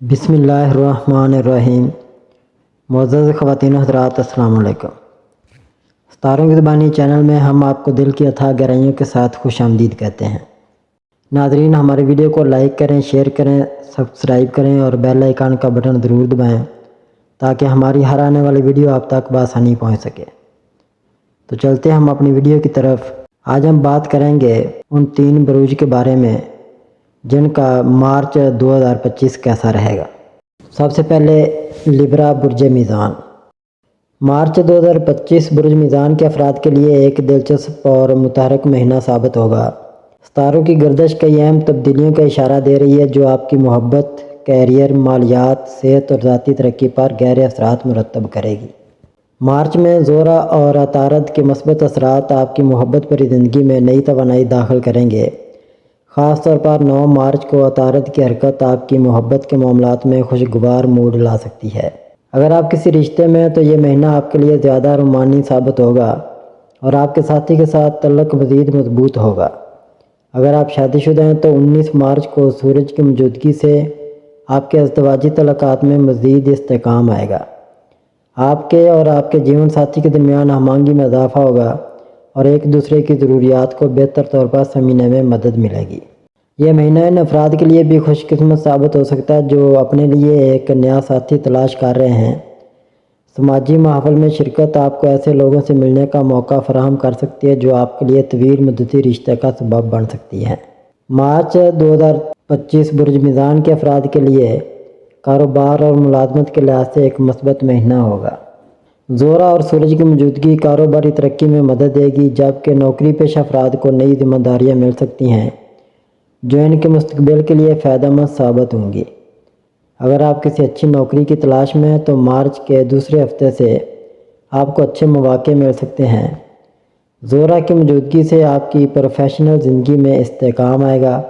بسم اللہ الرحمن الرحیم۔ معزز خواتین و حضرات، السلام علیکم۔ ستاروں کی زبانی چینل میں ہم آپ کو دل کی اتھاہ گہرائیوں کے ساتھ خوش آمدید کہتے ہیں۔ ناظرین، ہمارے ویڈیو کو لائک کریں، شیئر کریں، سبسکرائب کریں اور بیل آئیکن کا بٹن ضرور دبائیں تاکہ ہماری ہر آنے والی ویڈیو آپ تک بآسانی پہنچ سکے۔ تو چلتے ہیں ہم اپنی ویڈیو کی طرف۔ آج ہم بات کریں گے ان 3 بروج کے بارے میں جن کا مارچ 2025 کیسا رہے گا۔ سب سے پہلے لیبرا برج میزان۔ مارچ 2025 برج میزان کے افراد کے لیے ایک دلچسپ اور متحرک مہینہ ثابت ہوگا۔ ستاروں کی گردش کئی اہم تبدیلیوں کا اشارہ دے رہی ہے جو آپ کی محبت، کیریئر، مالیات، صحت اور ذاتی ترقی پر گہرے اثرات مرتب کرے گی۔ مارچ میں زورا اور عطارد کے مثبت اثرات آپ کی محبت بھری زندگی میں نئی توانائی داخل کریں گے۔ خاص طور پر 9 مارچ کو عطارد کی حرکت آپ کی محبت کے معاملات میں خوشگوار موڈ لا سکتی ہے۔ اگر آپ کسی رشتے میں ہیں تو یہ مہینہ آپ کے لیے زیادہ رومانی ثابت ہوگا اور آپ کے ساتھی کے ساتھ تعلق مزید مضبوط ہوگا۔ اگر آپ شادی شدہ ہیں تو 19 مارچ کو سورج کی موجودگی سے آپ کے ازدواجی تعلقات میں مزید استحکام آئے گا۔ آپ کے اور آپ کے جیون ساتھی کے درمیان ہم آہنگی میں اضافہ ہوگا اور ایک دوسرے کی ضروریات کو بہتر طور پر سمجھنے میں مدد ملے گی۔ یہ مہینہ ان افراد کے لیے بھی خوش قسمت ثابت ہو سکتا ہے جو اپنے لیے ایک نیا ساتھی تلاش کر رہے ہیں۔ سماجی محافل میں شرکت آپ کو ایسے لوگوں سے ملنے کا موقع فراہم کر سکتی ہے جو آپ کے لیے طویل مدتی رشتے کا سبب بن سکتی ہیں۔ مارچ 2025 برج میزان کے افراد کے لیے کاروبار اور ملازمت کے لحاظ سے ایک مثبت مہینہ ہوگا۔ زورا اور سورج کی موجودگی کاروباری ترقی میں مدد دے گی جبکہ نوکری پیشہ افراد کو نئی ذمہ داریاں مل سکتی ہیں جو ان کے مستقبل کے لیے فائدہ مند ثابت ہوں گی۔ اگر آپ کسی اچھی نوکری کی تلاش میں ہیں تو مارچ کے دوسرے ہفتے سے آپ کو اچھے مواقع مل سکتے ہیں۔ زورا کی موجودگی سے آپ کی پروفیشنل زندگی میں استحکام آئے گا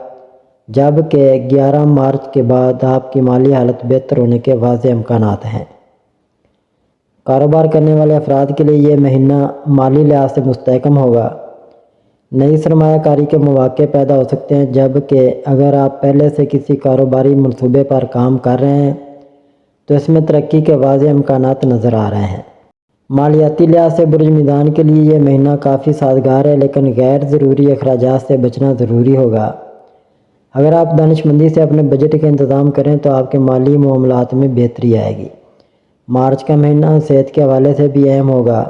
جبکہ 11 مارچ کے بعد آپ کی مالی حالت بہتر ہونے کے واضح امکانات ہیں۔ کاروبار کرنے والے افراد کے لیے یہ مہینہ مالی لحاظ سے مستحکم ہوگا۔ نئی سرمایہ کاری کے مواقع پیدا ہو سکتے ہیں جبکہ اگر آپ پہلے سے کسی کاروباری منصوبے پر کام کر رہے ہیں تو اس میں ترقی کے واضح امکانات نظر آ رہے ہیں۔ مالیاتی لحاظ سے برج میزان کے لیے یہ مہینہ کافی سازگار ہے لیکن غیر ضروری اخراجات سے بچنا ضروری ہوگا۔ اگر آپ دانش مندی سے اپنے بجٹ کا انتظام کریں تو آپ کے مالی معاملات میں بہتری آئے گی۔ مارچ کا مہینہ صحت کے حوالے سے بھی اہم ہوگا۔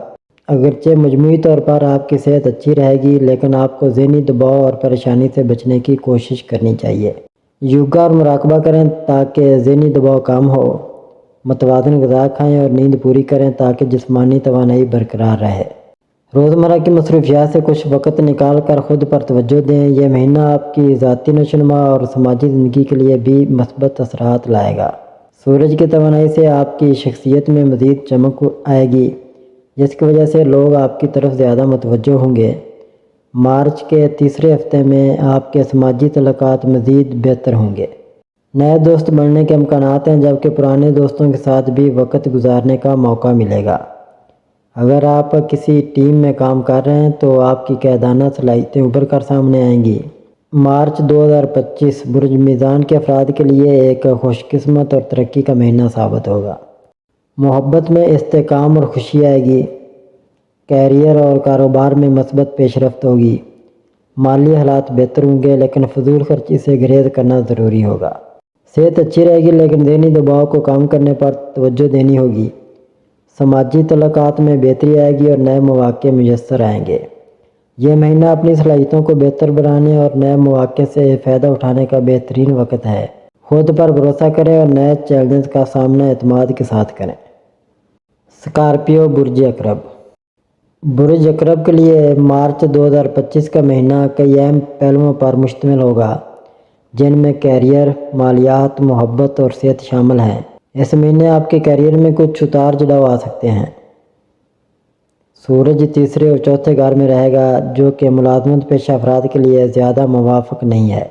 اگرچہ مجموعی طور پر آپ کی صحت اچھی رہے گی لیکن آپ کو ذہنی دباؤ اور پریشانی سے بچنے کی کوشش کرنی چاہیے۔ یوگا اور مراقبہ کریں تاکہ ذہنی دباؤ کم ہو۔ متوازن غذا کھائیں اور نیند پوری کریں تاکہ جسمانی توانائی برقرار رہے۔ روزمرہ کی مصروفیات سے کچھ وقت نکال کر خود پر توجہ دیں۔ یہ مہینہ آپ کی ذاتی نشوونما اور سماجی زندگی کے لیے بھی مثبت اثرات لائے گا۔ سورج کی توانائی سے آپ کی شخصیت میں مزید چمک آئے گی جس کی وجہ سے لوگ آپ کی طرف زیادہ متوجہ ہوں گے۔ مارچ کے تیسرے ہفتے میں آپ کے سماجی تعلقات مزید بہتر ہوں گے۔ نئے دوست بننے کے امکانات ہیں جبکہ پرانے دوستوں کے ساتھ بھی وقت گزارنے کا موقع ملے گا۔ اگر آپ کسی ٹیم میں کام کر رہے ہیں تو آپ کی قیادانہ صلاحیتیں ابھر کر سامنے آئیں گی۔ مارچ 2025 برج میزان کے افراد کے لیے ایک خوش قسمت اور ترقی کا مہینہ ثابت ہوگا۔ محبت میں استحکام اور خوشی آئے گی۔ کیریئر اور کاروبار میں مثبت پیش رفت ہوگی۔ مالی حالات بہتر ہوں گے لیکن فضول خرچی سے گریز کرنا ضروری ہوگا۔ صحت اچھی رہے گی لیکن ذہنی دباؤ کو کم کرنے پر توجہ دینی ہوگی۔ سماجی تعلقات میں بہتری آئے گی اور نئے مواقع میسر آئیں گے۔ یہ مہینہ اپنی صلاحیتوں کو بہتر بنانے اور نئے مواقع سے فائدہ اٹھانے کا بہترین وقت ہے۔ خود پر بھروسہ کریں اور نئے چیلنجز کا سامنا اعتماد کے ساتھ کریں۔ اسکارپیو برج عقرب۔ برج عقرب کے لیے مارچ 2025 کا مہینہ کئی اہم پہلوؤں پر مشتمل ہوگا جن میں کیریئر، مالیات، محبت اور صحت شامل ہیں۔ اس مہینے آپ کے کیریئر میں کچھ اتار چڑھاؤ آ سکتے ہیں۔ سورج تیسرے اور چوتھے گھر میں رہے گا جو کہ ملازمت پیشہ افراد کے لیے زیادہ موافق نہیں ہے۔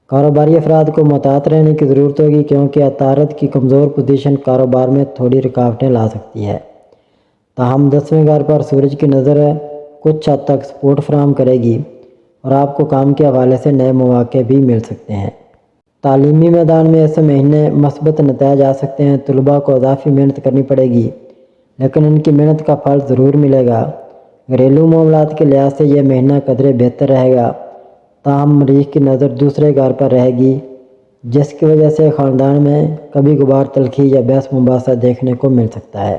کاروباری افراد کو محتاط رہنے کی ضرورت ہوگی کیونکہ عطارد کی کمزور پوزیشن کاروبار میں تھوڑی رکاوٹیں لا سکتی ہے۔ تاہم 10ویں گھر پر سورج کی نظر کچھ حد تک سپورٹ فراہم کرے گی اور آپ کو کام کے حوالے سے نئے مواقع بھی مل سکتے ہیں۔ تعلیمی میدان میں اس مہینے مثبت نتائج آ سکتے ہیں۔ طلباء کو اضافی محنت کرنی پڑے گی، لیکن ان کی محنت کا پھل ضرور ملے گا۔ گھریلو معاملات کے لحاظ سے یہ مہینہ قدرے بہتر رہے گا، تاہم مریخ کی نظر دوسرے گھر پر رہے گی، جس کی وجہ سے خاندان میں کبھی کبھار تلخی یا بحث مباحثہ دیکھنے کو مل سکتا ہے۔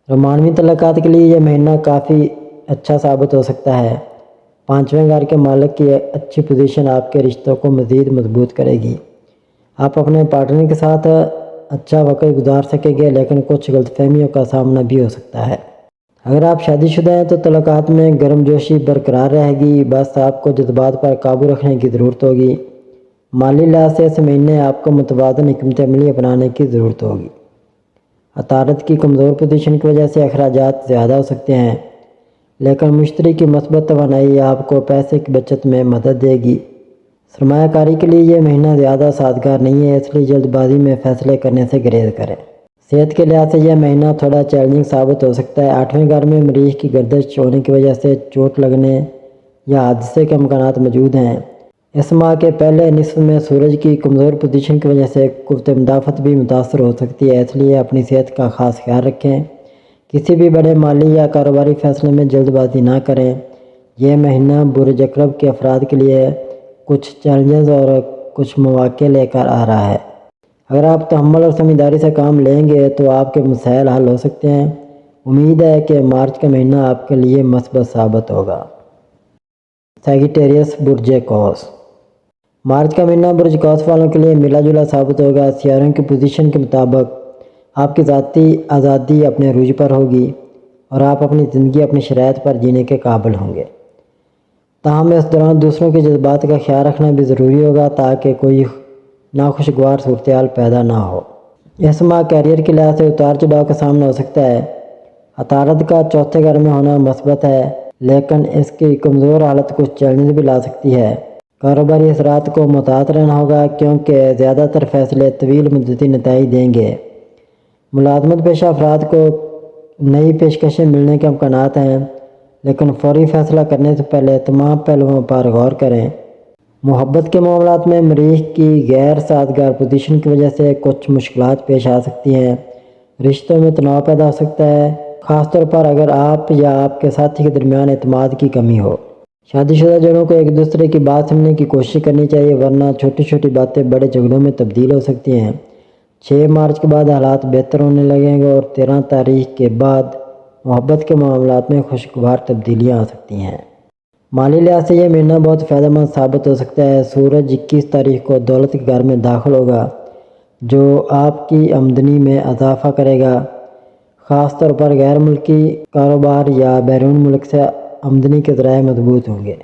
رومانوی تعلقات کے لیے یہ مہینہ کافی اچھا ثابت ہو سکتا ہے۔ 5ویں گھر کے مالک کی اچھی پوزیشن آپ کے رشتوں کو مزید مضبوط کرے گی۔ آپ اپنے پارٹنر کے ساتھ اچھا وقت گزار سکیں گے، لیکن کچھ غلط فہمیوں کا سامنا بھی ہو سکتا ہے۔ اگر آپ شادی شدہ ہیں تو تعلقات میں گرم جوشی برقرار رہے گی، بس آپ کو جذبات پر قابو رکھنے کی ضرورت ہوگی۔ مالی لحاظ سے اس مہینے آپ کو متوازن حکمت عملی اپنانے کی ضرورت ہوگی۔ عطارد کی کمزور پوزیشن کی وجہ سے اخراجات زیادہ ہو سکتے ہیں، لیکن مشتری کی مثبت توانائی آپ کو پیسے کی بچت میں مدد دے گی۔ سرمایہ کاری کے لیے یہ مہینہ زیادہ سازگار نہیں ہے، اس لیے جلد بازی میں فیصلے کرنے سے گریز کریں۔ صحت کے لحاظ سے یہ مہینہ تھوڑا چیلنجنگ ثابت ہو سکتا ہے۔ 8ویں گھر میں مریخ کی گردش ہونے کی وجہ سے چوٹ لگنے یا حادثے کے امکانات موجود ہیں۔ اس ماہ کے پہلے نصف میں سورج کی کمزور پوزیشن کی وجہ سے قوت مدافعت بھی متاثر ہو سکتی ہے، اس لیے اپنی صحت کا خاص خیال رکھیں۔ کسی بھی بڑے مالی یا کاروباری فیصلے میں جلد بازی نہ کریں۔ یہ مہینہ برج عقرب کے افراد کے لیے کچھ چیلنجز اور کچھ مواقع لے کر آ رہا ہے۔ اگر آپ تحمل اور سمجھداری سے کام لیں گے تو آپ کے مسائل حل ہو سکتے ہیں۔ امید ہے کہ مارچ کا مہینہ آپ کے لیے مثبت ثابت ہوگا۔ سیجیٹیریس برج قوس۔ مارچ کا مہینہ برج قوس والوں کے لیے ملا جلا ثابت ہوگا۔ سیاروں کی پوزیشن کے مطابق آپ کی ذاتی آزادی اپنے عروج پر ہوگی اور آپ اپنی زندگی اپنی شرائط پر جینے کے قابل ہوں گے۔ تاہم اس دوران دوسروں کے جذبات کا خیال رکھنا بھی ضروری ہوگا تاکہ کوئی ناخوشگوار صورتحال پیدا نہ ہو۔ اس ماہ کیریئر کے لحاظ سے اتار چڑھاؤ کا سامنا ہو سکتا ہے۔ عطارد کا چوتھے گھر میں ہونا مثبت ہے، لیکن اس کی کمزور حالت کچھ چیلنج بھی لا سکتی ہے۔ کاروباری اثرات کو محتاط رہنا ہوگا کیونکہ زیادہ تر فیصلے طویل مدتی نتائج دیں گے۔ ملازمت پیشہ افراد کو نئی پیشکشیں ملنے کے امکانات ہیں، لیکن فوری فیصلہ کرنے سے پہلے تمام پہلوؤں پر غور کریں۔ محبت کے معاملات میں مریخ کی غیر سازگار پوزیشن کی وجہ سے کچھ مشکلات پیش آ سکتی ہیں۔ رشتوں میں تناؤ پیدا ہو سکتا ہے، خاص طور پر اگر آپ یا آپ کے ساتھی کے درمیان اعتماد کی کمی ہو۔ شادی شدہ جوڑوں کو ایک دوسرے کی بات سننے کی کوشش کرنی چاہیے، ورنہ چھوٹی چھوٹی باتیں بڑے جھگڑوں میں تبدیل ہو سکتی ہیں۔ 6 مارچ کے بعد حالات بہتر ہونے لگیں گے اور 13 تاریخ کے بعد محبت کے معاملات میں خوشگوار تبدیلیاں آ سکتی ہیں۔ مالی لحاظ سے یہ مہینہ بہت فائدہ مند ثابت ہو سکتا ہے۔ سورج 21 تاریخ کو دولت کے گھر میں داخل ہوگا، جو آپ کی آمدنی میں اضافہ کرے گا۔ خاص طور پر غیر ملکی کاروبار یا بیرون ملک سے آمدنی کے ذرائع مضبوط ہوں گے۔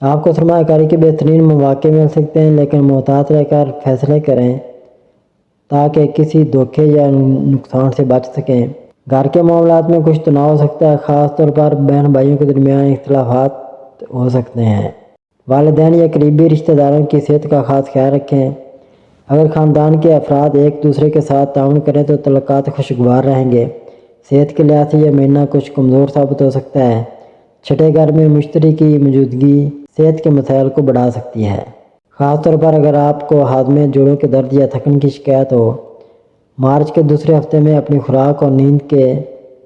آپ کو سرمایہ کاری کے بہترین مواقع مل سکتے ہیں، لیکن محتاط رہ کر فیصلے کریں تاکہ کسی دھوکے یا نقصان سے بچ سکیں۔ گھر کے معاملات میں کچھ تناؤ ہو سکتا ہے، خاص طور پر بہن بھائیوں کے درمیان اختلافات ہو سکتے ہیں۔ والدین یا قریبی رشتہ داروں کی صحت کا خاص خیال رکھیں۔ اگر خاندان کے افراد ایک دوسرے کے ساتھ تعاون کریں تو تعلقات خوشگوار رہیں گے۔ صحت کے لحاظ سے یہ مہینہ کچھ کمزور ثابت ہو سکتا ہے۔ 6 گھر میں مشتری کی موجودگی صحت کے مسائل کو بڑھا سکتی ہے، خاص طور پر اگر آپ کو ہاضمے، جوڑوں کے درد یا تھکن کی شکایت ہو۔ مارچ کے دوسرے ہفتے میں اپنی خوراک اور نیند کے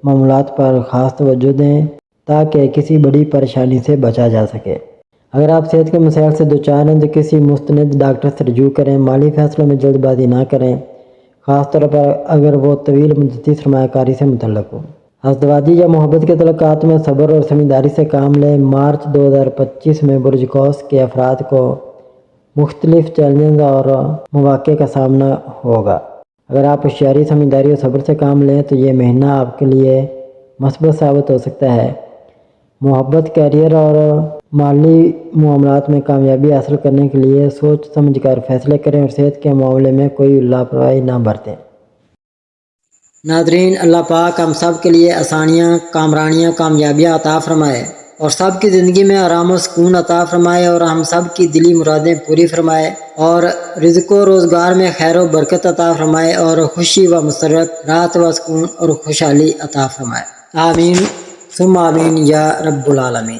معاملات پر خاص توجہ دیں تاکہ کسی بڑی پریشانی سے بچا جا سکے۔ اگر آپ صحت کے مسائل سے دوچار ہیں تو کسی مستند ڈاکٹر سے رجوع کریں۔ مالی فیصلوں میں جلد بازی نہ کریں، خاص طور پر اگر وہ طویل مدتی سرمایہ کاری سے متعلق ہو۔ ازدواجی یا محبت کے تعلقات میں صبر اور سمجھداری سے کام لیں۔ مارچ 2025 میں برج قوس کے افراد کو مختلف چیلنجز اور مواقع کا سامنا ہوگا۔ اگر آپ ہوشیاری، سمجھداری اور صبر سے کام لیں تو یہ مہینہ آپ کے لیے مثبت ثابت ہو سکتا ہے۔ محبت، کیریئر اور مالی معاملات میں کامیابی حاصل کرنے کے لیے سوچ سمجھ کر فیصلے کریں اور صحت کے معاملے میں کوئی لاپرواہی نہ برتیں۔ ناظرین، اللہ پاک ہم سب کے لیے آسانیاں، کامرانیاں، کامیابیاں عطا فرمائے اور سب کی زندگی میں آرام و سکون عطا فرمائے اور ہم سب کی دلی مرادیں پوری فرمائے اور رزق و روزگار میں خیر و برکت عطا فرمائے اور خوشی و مسرت، راحت و سکون اور خوشحالی عطا فرمائے۔ آمین ثم آمین یا رب العالمین۔